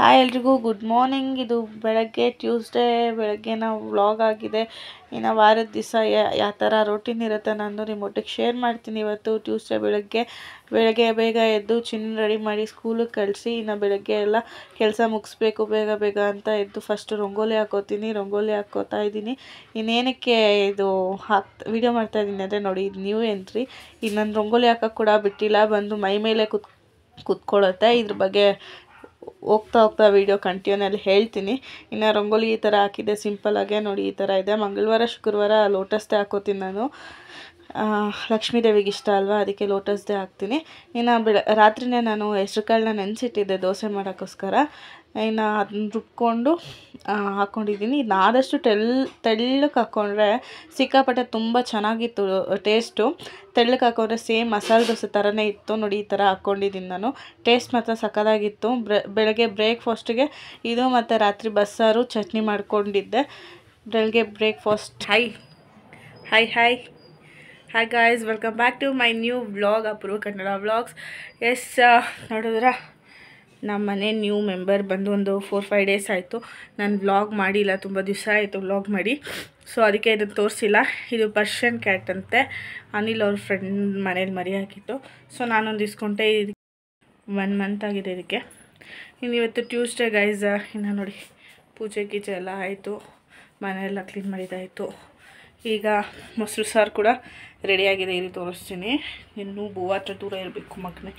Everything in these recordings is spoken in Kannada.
ಹಾಯ್ ಎಲ್ರಿಗೂ ಗುಡ್ ಮಾರ್ನಿಂಗ್. ಇದು ಬೆಳಗ್ಗೆ ಟ್ಯೂಸ್ಡೇ ಬೆಳಗ್ಗೆ ನಾವು ವ್ಲಾಗ್ ಆಗಿದೆ. ಇನ್ನು ವಾರದ ದಿವಸ ಯಾವ ಥರ ರೂಟೀನ್ ಇರುತ್ತೆ ನಾನು ನಿಮ್ಮೊಟ್ಟಿಗೆ ಶೇರ್ ಮಾಡ್ತೀನಿ. ಇವತ್ತು ಟ್ಯೂಸ್ಡೇ ಬೆಳಗ್ಗೆ ಬೇಗ ಎದ್ದು ಚಿನ್ನ ರೆಡಿ ಮಾಡಿ ಸ್ಕೂಲಿಗೆ ಕಳಿಸಿ ಇನ್ನು ಬೆಳಗ್ಗೆ ಎಲ್ಲ ಕೆಲಸ ಮುಗಿಸ್ಬೇಕು ಬೇಗ ಅಂತ ಎದ್ದು ಫಸ್ಟ್ ರಂಗೋಲಿ ಹಾಕೋತೀನಿ. ರಂಗೋಲಿ ಹಾಕೋತಾ ಇದ್ದೀನಿ. ಇನ್ನೇನಕ್ಕೆ ಇದು ವಿಡಿಯೋ ಮಾಡ್ತಾಯಿದ್ದೀನಿ ಅಂದರೆ ನೋಡಿ, ಇದು ನ್ಯೂ ಎಂಟ್ರಿ. ಈಗ ನಾನು ರಂಗೋಲಿ ಹಾಕೋಕ್ಕೆ ಕೂಡ ಬಿಟ್ಟಿಲ್ಲ, ಬಂದು ಮೈ ಮೇಲೆ ಕುತ್ಕೊಳ್ಳುತ್ತೆ. ಇದ್ರ ಬಗ್ಗೆ ಹೋಗ್ತಾ ವಿಡಿಯೋ ಕಂಟಿನ್ಯೂನಲ್ಲಿ ಹೇಳ್ತೀನಿ. ಇನ್ನು ರಂಗೋಲಿ ಈ ಥರ ಹಾಕಿದೆ ಸಿಂಪಲ್ಲಾಗೆ ನೋಡಿ, ಈ ಥರ ಇದೆ. ಮಂಗಳವಾರ ಶುಕ್ರವಾರ ಲೋಟಸ್ದೇ ಹಾಕೋತೀನಿ ನಾನು. ಲಕ್ಷ್ಮೀ ದೇವಿಗೆ ಇಷ್ಟ ಅಲ್ವಾ, ಅದಕ್ಕೆ ಲೋಟಸ್ದೇ ಹಾಕ್ತೀನಿ. ಇನ್ನು ರಾತ್ರಿನೇ ನಾನು ಹೆಸ್ರು ಕಾಳನ್ನ ನೆನೆಸಿಟ್ಟಿದ್ದೆ ದೋಸೆ ಮಾಡೋಕ್ಕೋಸ್ಕರ. ಇನ್ನು ಅದನ್ನ ರುಬ್ಕೊಂಡು ಹಾಕ್ಕೊಂಡಿದ್ದೀನಿ. ಇದನ್ನ ಆದಷ್ಟು ತೆಳ್ಳಗೆ ಹಾಕ್ಕೊಂಡ್ರೆ ಸಿಕ್ಕಾಪಟ್ಟೆ ತುಂಬ ಚೆನ್ನಾಗಿತ್ತು ಟೇಸ್ಟು. ತೆಳ್ಳಗೆ ಹಾಕೊಂಡ್ರೆ ಸೇಮ್ ಮಸಾಲೆ ದೋಸೆ ಥರನೇ ಇತ್ತು ನೋಡಿ. ಈ ಥರ ಹಾಕ್ಕೊಂಡಿದ್ದೀನಿ ನಾನು. ಟೇಸ್ಟ್ ಮಾತ್ರ ಸಕ್ಕತ್ತಾಗಿತ್ತು. ಬೆಳಗ್ಗೆ ಬ್ರೇಕ್ಫಾಸ್ಟಿಗೆ ಇದು ಮತ್ತು ರಾತ್ರಿ ಬಸ್ಸಾರು ಚಟ್ನಿ ಮಾಡ್ಕೊಂಡಿದ್ದೆ. ಬೆಳಗ್ಗೆ breakfast. Hi guys, welcome back to my new vlog, Apoorva Kannada vlogs. Yes, ನೋಡಿದ್ರ ನಮ್ಮ ಮನೆ ನ್ಯೂ ಮೆಂಬರ್ ಬಂದು ಒಂದು 4-5 ಡೇಸ್ ಆಯಿತು. ನಾನು ವ್ಲಾಗ್ ಮಾಡಿಲ್ಲ, ತುಂಬ ದಿವಸ ಆಯಿತು ವ್ಲಾಗ್ ಮಾಡಿ. ಸೊ ಅದಕ್ಕೆ ಇದನ್ನು ತೋರಿಸಿಲ್ಲ. ಇದು ಪರ್ಷಿಯನ್ ಕ್ಯಾಟ್ ಅಂತೆ. ಅನಿಲ್ ಅವ್ರ ಫ್ರೆಂಡ್ ಮನೇಲಿ ಮರಿ ಹಾಕಿತ್ತು. ಸೊ ನಾನೊಂದು ಇಸ್ಕೊಂಡೆ. 1 ಮಂತ್ ಆಗಿದೆ ಇದಕ್ಕೆ. ಇನ್ನು ಇವತ್ತು ಟ್ಯೂಸ್ಡೇ ಗೈಸ್. ಇನ್ನು ನೋಡಿ, ಪೂಜೆ ಗೀಜೆ ಎಲ್ಲ ಆಯಿತು, ಮನೆಯೆಲ್ಲ ಕ್ಲೀನ್ ಮಾಡಿದ್ದಾಯಿತು. ಈಗ ಮೊಸರು ಸಾರು ಕೂಡ ರೆಡಿಯಾಗಿದೆ. ಇಲ್ಲಿ ತೋರಿಸ್ತೀನಿ. ಇನ್ನೂ ಬೂವ ಹತ್ರ ದೂರ ಇರಬೇಕು ಮಗನೇ.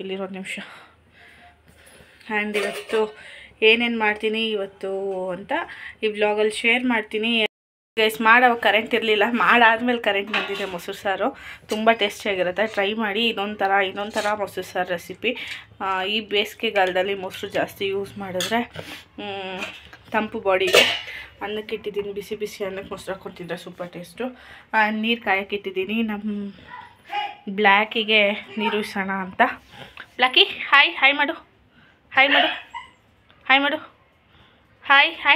ಇಲ್ಲಿರೋ ನಿಮಿಷ. ಆ್ಯಂಡ್ ಇವತ್ತು ಏನೇನು ಮಾಡ್ತೀನಿ ಇವತ್ತು ಅಂತ ಈ ವ್ಲಾಗಲ್ಲಿ ಶೇರ್ ಮಾಡ್ತೀನಿ ಗೈಸ್. ಮಾಡೋ ಕರೆಂಟ್ ಇರಲಿಲ್ಲ, ಮಾಡಾದ್ಮೇಲೆ ಕರೆಂಟ್ ಬಂದಿದೆ. ಮೊಸರು ಸಾರು ತುಂಬ ಟೇಸ್ಟಿಯಾಗಿರುತ್ತೆ, ಟ್ರೈ ಮಾಡಿ. ಇನ್ನೊಂದು ಥರ ಮೊಸರು ಸಾರು ರೆಸಿಪಿ. ಈ ಬೇಸಿಗೆಗಾಲದಲ್ಲಿ ಮೊಸರು ಜಾಸ್ತಿ ಯೂಸ್ ಮಾಡಿದ್ರೆ ತಂಪು ಬಾಡಿಗೆ. ಅನ್ನಕ್ಕೆ ಇಟ್ಟಿದ್ದೀನಿ, ಬಿಸಿ ಅನ್ನಕ್ಕೆ ಮೊಸರು ಹಾಕ್ಕೊತಿದ್ರೆ ಸೂಪರ್ ಟೇಸ್ಟು. ನೀರು ಕಾಯಕ್ಕಿಟ್ಟಿದ್ದೀನಿ. ನಮ್ಮ ಬ್ಲ್ಯಾಕಿಗೆ ನೀರು ಇಸೋಣ ಅಂತ. ಬ್ಲ್ಯಾಕಿ ಹಾಯ್ ಮಾಡು ಹಾಯ್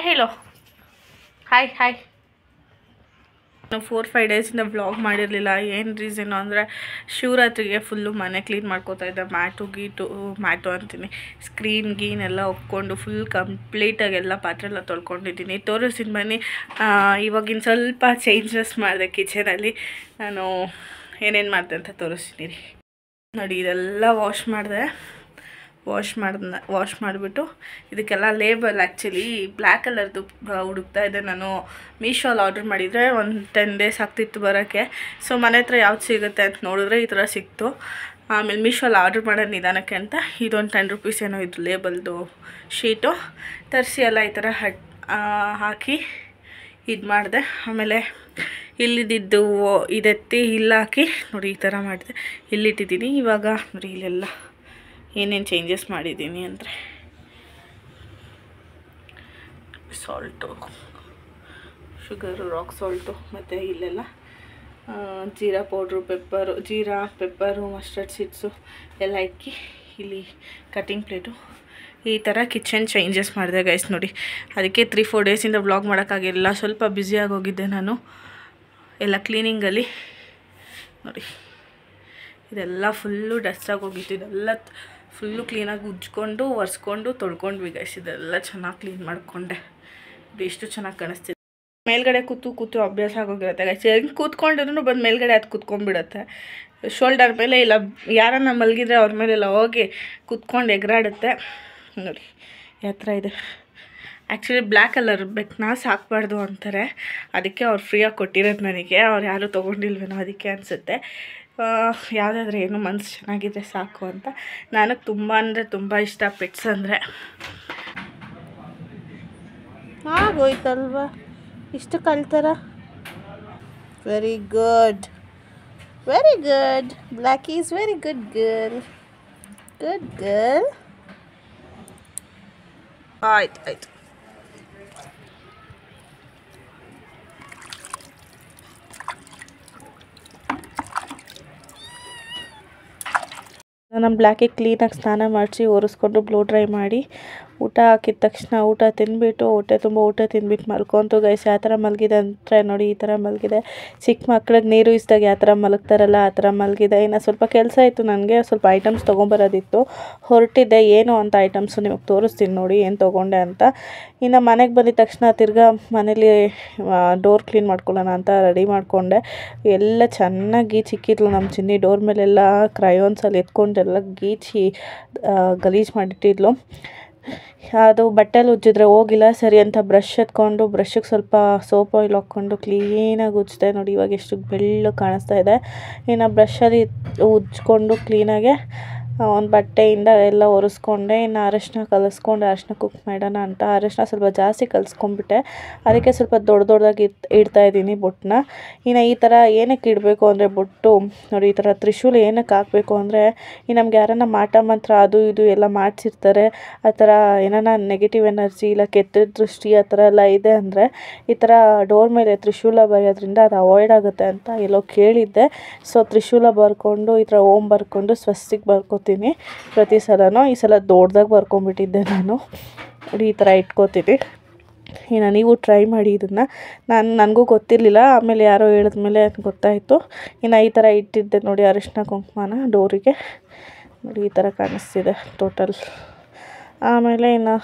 ಹೇಳೋ ಹಾಯ್. ನಾವು 4-5 ಡೇಸಿಂದ ವ್ಲಾಗ್ ಮಾಡಿರಲಿಲ್ಲ. ಏನು ರೀಸನ್ನು ಅಂದರೆ ಶಿವರಾತ್ರಿಗೆ ಫುಲ್ಲು ಮನೆ ಕ್ಲೀನ್ ಮಾಡ್ಕೋತಾ ಇದ್ದೆ. ಮ್ಯಾಟು ಅಂತೀನಿ, ಸ್ಕ್ರೀನ್ ಎಲ್ಲ ಒಪ್ಕೊಂಡು ಫುಲ್ ಕಂಪ್ಲೀಟಾಗೆಲ್ಲ ಪಾತ್ರೆ ಎಲ್ಲ ತೊಳ್ಕೊಂಡಿದ್ದೀನಿ. ತೋರಿಸ್ತೀನಿ ಬನ್ನಿ. ಇವಾಗಿನ ಸ್ವಲ್ಪ ಚೇಂಜಸ್ ಮಾಡಿದೆ ಕಿಚನಲ್ಲಿ. ನಾನು ಏನೇನು ಮಾಡಿದೆ ಅಂತ ತೋರಿಸ್ತೀನಿ ನೋಡಿ. ಇದೆಲ್ಲ ವಾಶ್ ಮಾಡಿಬಿಟ್ಟು ಇದಕ್ಕೆಲ್ಲ ಲೇಬಲ್ ಆ್ಯಕ್ಚುಲಿ ಬ್ಲ್ಯಾಕ್ ಕಲರ್ದು ಹುಡುಕ್ತಾ ಇದ್ದೆ ನಾನು. ಮೀಶೋಲ್ಲಿ ಆರ್ಡ್ರ್ ಮಾಡಿದರೆ ಒಂದು 10 ಡೇಸ್ ಆಗ್ತಿತ್ತು ಬರೋಕ್ಕೆ. ಸೊ ಮನೆ ಹತ್ರ ಯಾವ್ದು ಸಿಗುತ್ತೆ ಅಂತ ನೋಡಿದ್ರೆ ಈ ಥರ ಸಿಕ್ತು. ಆಮೇಲೆ ಮೀಶೋಲ್ಲಿ ಆರ್ಡ್ರ್ ಮಾಡೋದು ನಿಧಾನಕ್ಕೆ ಅಂತ ಇದೊಂದು 10 ರೂಪೀಸ್ ಏನೋ ಇದು ಲೇಬಲ್ದು ಶೀಟು ತರಿಸಿ ಎಲ್ಲ ಈ ಥರ ಹಾಕಿ ಇದು ಮಾಡಿದೆ. ಆಮೇಲೆ ಇಲ್ಲಿದ್ದು ಇದೆತ್ತಿ ಇಲ್ಲಾಕಿ ನೋಡಿ ಈ ಥರ ಮಾಡಿದೆ. ಇಲ್ಲಿಟ್ಟಿದ್ದೀನಿ. ಇವಾಗ ನೋಡಿ ಇಲ್ಲೆಲ್ಲ ಏನೇನು ಚೇಂಜಸ್ ಮಾಡಿದ್ದೀನಿ ಅಂದರೆ ಸಾಲ್ಟು, ಶುಗರು, ರಾಕ್ ಸಾಲ್ಟು, ಮತ್ತು ಇಲ್ಲೆಲ್ಲ jeera powder, pepper, mustard seeds ಎಲ್ಲ ಇಕ್ಕಿ ಇಲ್ಲಿ ಕಟ್ಟಿಂಗ್ ಪ್ಲೇಟು ಈ ಥರ ಕಿಚನ್ ಚೇಂಜಸ್ ಮಾಡಿದೆ ಗೈಸ್ ನೋಡಿ. ಅದಕ್ಕೆ 3-4 ಡೇಸಿಂದ ವ್ಲಾಗ್ ಮಾಡೋಕ್ಕಾಗಿಲ್ಲ, ಸ್ವಲ್ಪ ಬ್ಯುಸಿಯಾಗಿ ಹೋಗಿದ್ದೆ ನಾನು ಎಲ್ಲ ಕ್ಲೀನಿಂಗಲ್ಲಿ. ನೋಡಿ ಇದೆಲ್ಲ ಫುಲ್ಲು ಡಸ್ಟಾಗಿ ಹೋಗಿತ್ತು. ಇದೆಲ್ಲ ಫುಲ್ಲು ಕ್ಲೀನಾಗಿ ಉಜ್ಕೊಂಡು ಒರೆಸ್ಕೊಂಡು ತೊಳ್ಕೊಂಡ್ವಿ ಗೈಸ್. ಇದೆಲ್ಲ ಚೆನ್ನಾಗಿ ಕ್ಲೀನ್ ಮಾಡಿಕೊಂಡೆ. ಎಷ್ಟು ಚೆನ್ನಾಗಿ ಕಾಣಿಸ್ತಿದೆ. ಮೇಲ್ಗಡೆ ಕೂತು ಅಭ್ಯಾಸ ಆಗೋಗಿರುತ್ತೆ ಗೈಸ್. ಹೆಂಗೆ ಕೂತ್ಕೊಂಡಿದ್ರು ಬಂದು ಮೇಲ್ಗಡೆ ಅದು ಕೂತ್ಕೊಂಡ್ಬಿಡುತ್ತೆ. ಶೋಲ್ಡರ್ ಮೇಲೆ ಇಲ್ಲ ಯಾರನ್ನ ಮಲಗಿದ್ರೆ ಅವ್ರ ಮೇಲೆಲ್ಲ ಹೋಗಿ ಕೂತ್ಕೊಂಡು ಎಗರಾಡುತ್ತೆ ನೋಡಿ. ಯಾವ ಥರ ಇದೆ. ಆ್ಯಕ್ಚುಲಿ ಬ್ಲ್ಯಾಕ್ ಕಲರ್ ಬೆಕ್ಕನ್ನ ಸಾಕಬಾರ್ದು ಅಂತಾರೆ. ಅದಕ್ಕೆ ಅವ್ರು ಫ್ರೀಯಾಗಿ ಕೊಟ್ಟಿರೋದು ನನಗೆ. ಅವ್ರು ಯಾರೂ ತೊಗೊಂಡಿಲ್ವೇನೋ ಅದಕ್ಕೆ ಅನಿಸುತ್ತೆ. ಯಾವುದಾದ್ರೂ ಏನು ಮನಸ್ಸು ಚೆನ್ನಾಗಿದ್ರೆ ಸಾಕು ಅಂತ. ನನಗೆ ತುಂಬ ಅಂದರೆ ತುಂಬ ಇಷ್ಟ ಪೆಟ್ಸ್ ಅಂದರೆ. ಆಗೋಯ್ತಲ್ವ ಇಷ್ಟು ಕಳ್ತಾರ. Very good Blacky is very good girl. ಆಯ್ತು. ನಮ್ಮ ಬ್ಲ್ಯಾಕಿಗೆ ಕ್ಲೀನಾಗಿ ಸ್ನಾನ ಮಾಡಿಸಿ ಒರೆಸ್ಕೊಂಡು ಬ್ಲೋ ಡ್ರೈ ಮಾಡಿ ಊಟ ಹಾಕಿದ ತಕ್ಷಣ ಊಟ ತಿಂದ್ಬಿಟ್ಟು ಹೊಟ್ಟೆ ತುಂಬ ಊಟ ತಿಂದ್ಬಿಟ್ಟು ಮಲ್ಕೊಂತು ಗೈಸ್. ಯಾವ ಥರ ಮಲಗಿದೆ ಅಂದರೆ ನೋಡಿ ಈ ಥರ ಮಲಗಿದೆ. ಚಿಕ್ಕ ಮಕ್ಳಿಗೆ ನೀರು ಇಸ್ದಾಗ ಯಾವ ಥರ ಮಲಗ್ತಾರಲ್ಲ ಆ ಥರ ಮಲಗಿದೆ. ಇನ್ನು ಸ್ವಲ್ಪ ಕೆಲಸ ಇತ್ತು ನನಗೆ, ಸ್ವಲ್ಪ ಐಟಮ್ಸ್ ತೊಗೊಂಬರೋದಿತ್ತು, ಹೊರಟಿದ್ದೆ. ಏನು ಅಂತ ಐಟಮ್ಸು ನಿಮಗೆ ತೋರಿಸ್ತೀನಿ ನೋಡಿ ಏನು ತೊಗೊಂಡೆ ಅಂತ. ಇನ್ನು ಮನೆಗೆ ಬಂದಿದ ತಕ್ಷಣ ತಿರ್ಗಾ ಮನೇಲಿ ಡೋರ್ ಕ್ಲೀನ್ ಮಾಡ್ಕೊಳ್ಳೋಣ ಅಂತ ರೆಡಿ ಮಾಡಿಕೊಂಡೆ. ಎಲ್ಲ ಚೆನ್ನಾಗಿ ಗೀಚಿಕ್ಕಿದ್ಲು ನಮ್ಮ ಚಿನ್ನಿ. ಡೋರ್ ಮೇಲೆಲ್ಲ ಕ್ರಯೋನ್ಸಲ್ಲಿ ಎತ್ಕೊಂಡೆಲ್ಲ ಗೀಚಿ ಗಲೀಜು ಮಾಡಿಟ್ಟಿದ್ಲು. ಅದು ಬಟ್ಟೆಲಿ ಉಜ್ಜಿದ್ರೆ ಹೋಗಿಲ್ಲ ಸರಿ ಅಂತ ಬ್ರಷ್ ಎತ್ಕೊಂಡು ಬ್ರಷ್ಗೆ ಸ್ವಲ್ಪ ಸೋಪ್ ಆಯಿಲ್ ಹಾಕ್ಕೊಂಡು ಕ್ಲೀನಾಗಿ ಉಜ್ಜಿದೆ. ನೋಡಿ ಇವಾಗ ಎಷ್ಟು ಬೆಳ್ಳಗೆ ಕಾಣಿಸ್ತಾ ಇದೆ. ಇನ್ನು ಬ್ರಷಲ್ಲಿ ಉಜ್ಜಿಕೊಂಡು ಕ್ಲೀನಾಗೆ ಒಂದು ಬಟ್ಟೆಯಿಂದ ಎಲ್ಲ ಒರೆಸ್ಕೊಂಡೆ. ಇನ್ನು ಅರಶಿನ ಕಲಿಸ್ಕೊಂಡು ಅರಶಿನ ಕುಕ್ ಮಾಡೋಣ ಅಂತ ಅರಶಿನ ಸ್ವಲ್ಪ ಜಾಸ್ತಿ ಕಲಿಸ್ಕೊಂಡ್ಬಿಟ್ಟೆ. ಅದಕ್ಕೆ ಸ್ವಲ್ಪ ದೊಡ್ಡದಾಗಿ ಇಡ್ತಾಯಿದ್ದೀನಿ ಬೊಟ್ಟನ್ನ. ಇನ್ನು ಈ ಥರ ಏನಕ್ಕೆ ಇಡಬೇಕು ಅಂದರೆ ಬೊಟ್ಟು ನೋಡಿ ಈ ಥರ ತ್ರಿಶೂಲ ಏನಕ್ಕೆ ಹಾಕಬೇಕು ಅಂದರೆ ಈ ನಮ್ಗೆ ಯಾರನ್ನ ಮಾಟ ಮಂತ್ರ ಅದು ಇದು ಎಲ್ಲ ಮಾಡಿಸಿರ್ತಾರೆ, ಆ ಥರ ಏನಾನ ನೆಗೆಟಿವ್ ಎನರ್ಜಿ ಇಲ್ಲ ಕೆಟ್ಟ ದೃಷ್ಟಿ ಆ ಥರ ಎಲ್ಲ ಇದೆ ಅಂದರೆ ಈ ಥರ ಡೋರ್ ಮೇಲೆ ತ್ರಿಶೂಲ ಬರೆಯೋದ್ರಿಂದ ಅದು ಅವಾಯ್ಡ್ ಆಗುತ್ತೆ ಅಂತ ಎಲ್ಲೋ ಕೇಳಿದ್ದೆ. ಸೊ ತ್ರಿಶೂಲ ಬರ್ಕೊಂಡು ಈ ಥರ ಓಂ ಬರ್ಕೊಂಡು ಸ್ವಸ್ತಿಕ್ ಬರ್ಕೋತೀನಿ ಪ್ರತಿ ಸಲನೂ. ಈ ಸಲ ದೊಡ್ಡದಾಗಿ ಬರ್ಕೊಂಡ್ಬಿಟ್ಟಿದ್ದೆ ನಾನು. ಈ ಥರ ಇಟ್ಕೋತೀನಿ. ಇನ್ನು ನೀವು ಟ್ರೈ ಮಾಡಿ ಇದನ್ನು. ನನಗೂ ಗೊತ್ತಿರಲಿಲ್ಲ, ಆಮೇಲೆ ಯಾರೋ ಹೇಳಿದ್ಮೇಲೆ ಗೊತ್ತಾಯಿತು. ಇನ್ನು ಈ ಥರ ಇಟ್ಟಿದ್ದೆ ನೋಡಿ ಅರಿಶಿನ ಕುಂಕುಮನ ಡೋರಿಗೆ. ನೋಡಿ ಈ ಥರ ಕಾಣಿಸ್ತಿದೆ ಟೋಟಲ್. ಆಮೇಲೆ ಇನ್ನು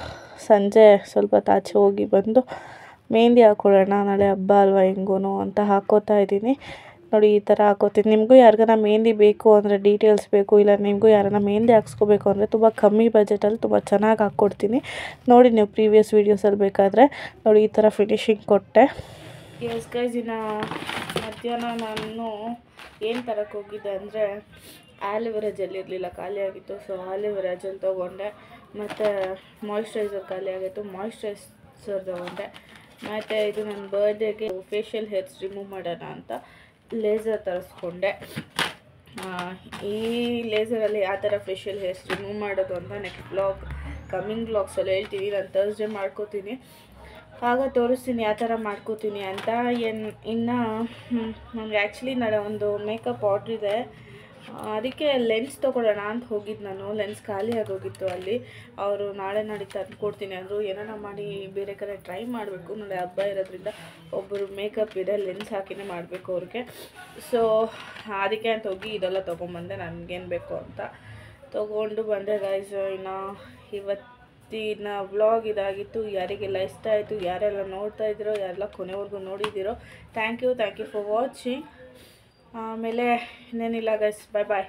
ಸಂಜೆ ಸ್ವಲ್ಪ ಆಚೆ ಹೋಗಿ ಬಂದು ಮೆಹಂದಿ ಹಾಕ್ಕೊಳ್ಳೋಣ, ನಾಳೆ ಹಬ್ಬ ಅಲ್ವಾ ಹೆಂಗೂ ಅಂತ ಹಾಕ್ಕೋತಾ ಇದ್ದೀನಿ. ನೋಡಿ ಈ ಥರ ಹಾಕೋತೀನಿ. ನಿಮಗೂ ಯಾರಿಗಾನ ಮೆಹಂದಿ ಬೇಕು ಅಂದರೆ ಡೀಟೇಲ್ಸ್ ಬೇಕು, ಇಲ್ಲ ನಿಮಗೂ ಯಾರನ್ನ ಮೆಹಂದಿ ಹಾಕ್ಸ್ಕೋಬೇಕು ಅಂದರೆ ತುಂಬ ಕಮ್ಮಿ ಬಜೆಟಲ್ಲಿ ತುಂಬ ಚೆನ್ನಾಗಿ ಹಾಕ್ಕೊಡ್ತೀನಿ. ನೋಡಿ ನೀವು ಪ್ರೀವಿಯಸ್ ವೀಡಿಯೋಸಲ್ಲಿ ಬೇಕಾದರೆ ನೋಡಿ ಈ ಥರ ಫಿನಿಶಿಂಗ್ ಕೊಟ್ಟೆ. ಎಸ್ ಗೈಸ್, ಇನ್ನು ಮಧ್ಯಾಹ್ನ ನಾನು ಏನು ತರಕ್ಕೆ ಹೋಗಿದ್ದೆ ಅಂದರೆ ಆಲಿವೆರಾ ಜೆಲ್ ಇರಲಿಲ್ಲ, ಖಾಲಿಯಾಗಿತ್ತು. ಸೊ ಆಲಿವೆರಾ ಜೆಲ್ ತೊಗೊಂಡೆ. ಮತ್ತು ಮಾಯಿಶ್ಚರೈಸರ್ ಖಾಲಿಯಾಗಿತ್ತು, ಮಾಯಿಶ್ಚರೈಸರ್ ತೊಗೊಂಡೆ. ಮತ್ತು ಇದು ನನ್ನ ಬರ್ಡೇಗೆ ಫೇಶಿಯಲ್ ಹೇರ್ಸ್ ರಿಮೂವ್ ಮಾಡೋಣ ಅಂತ ಲೇಸರ್ ತರಿಸ್ಕೊಂಡೆ. ಈ ಲೇಸರಲ್ಲಿ ಯಾವ ಥರ ಫೇಶಿಯಲ್ ಹೇರ್ಸ್ ರಿಮೂವ್ ಮಾಡೋದು ಅಂತ ನೆಕ್ಸ್ಟ್ ಕಮ್ಮಿಂಗ್ ಬ್ಲಾಗ್ಸಲ್ಲಿ ಹೇಳ್ತೀನಿ. ನಾನು ಥರ್ಸ್ಡೇ ಮಾಡ್ಕೋತೀನಿ, ಆಗ ತೋರಿಸ್ತೀನಿ ಯಾವ ಥರ ಮಾಡ್ಕೋತೀನಿ ಅಂತ. ಇನ್ನು ನನಗೆ ಆ್ಯಕ್ಚುಲಿ ನಾಳೆ ಒಂದು ಮೇಕಪ್ ಆರ್ಡ್ರ್ ಇದೆ, ಅದಕ್ಕೆ ಲೆನ್ಸ್ ತೊಗೊಳ್ಳೋಣ ಅಂತ ಹೋಗಿದ್ದು ನಾನು. ಲೆನ್ಸ್ ಖಾಲಿ ಆಗೋಗಿತ್ತು ಅಲ್ಲಿ. ಅವರು ನಾಳೆ ನಾಡಿದ್ದು ತಂದುಕೊಡ್ತೀನಿ ಅಂದರು. ಏನಾರ ಮಾಡಿ ಬೇರೆ ಕಡೆ ಟ್ರೈ ಮಾಡಬೇಕು. ನಾಳೆ ಹಬ್ಬ ಇರೋದ್ರಿಂದ ಒಬ್ಬರು ಮೇಕಪ್ ಇದೆ, ಲೆನ್ಸ್ ಹಾಕಿನೇ ಮಾಡಬೇಕು ಅವ್ರಿಗೆ. ಸೊ ಅದಕ್ಕೆ ಅಂತ ಹೋಗಿ ಇದೆಲ್ಲ ತೊಗೊಂಬಂದೆ, ನನಗೇನು ಬೇಕು ಅಂತ ತೊಗೊಂಡು ಬಂದೆ ಗೈಸ್. ಇನ್ನು ಇವತ್ತಿನ ವ್ಲಾಗ್ ಇದಾಗಿತ್ತು. ಯಾರಿಗೆಲ್ಲ ಇಷ್ಟ ಆಯಿತು, ಯಾರೆಲ್ಲ ನೋಡ್ತಾ ಇದ್ದೀರೋ, ಯಾರೆಲ್ಲ ಕೊನೆವರೆಗೂ ನೋಡಿದ್ದೀರೋ, ಥ್ಯಾಂಕ್ ಯು ಫಾರ್ ವಾಚಿಂಗ್. ಆಮೇಲೆ ಇನ್ನೇನಿಲ್ಲ ಗೈಸ್, ಬಾಯ್ ಬಾಯ್.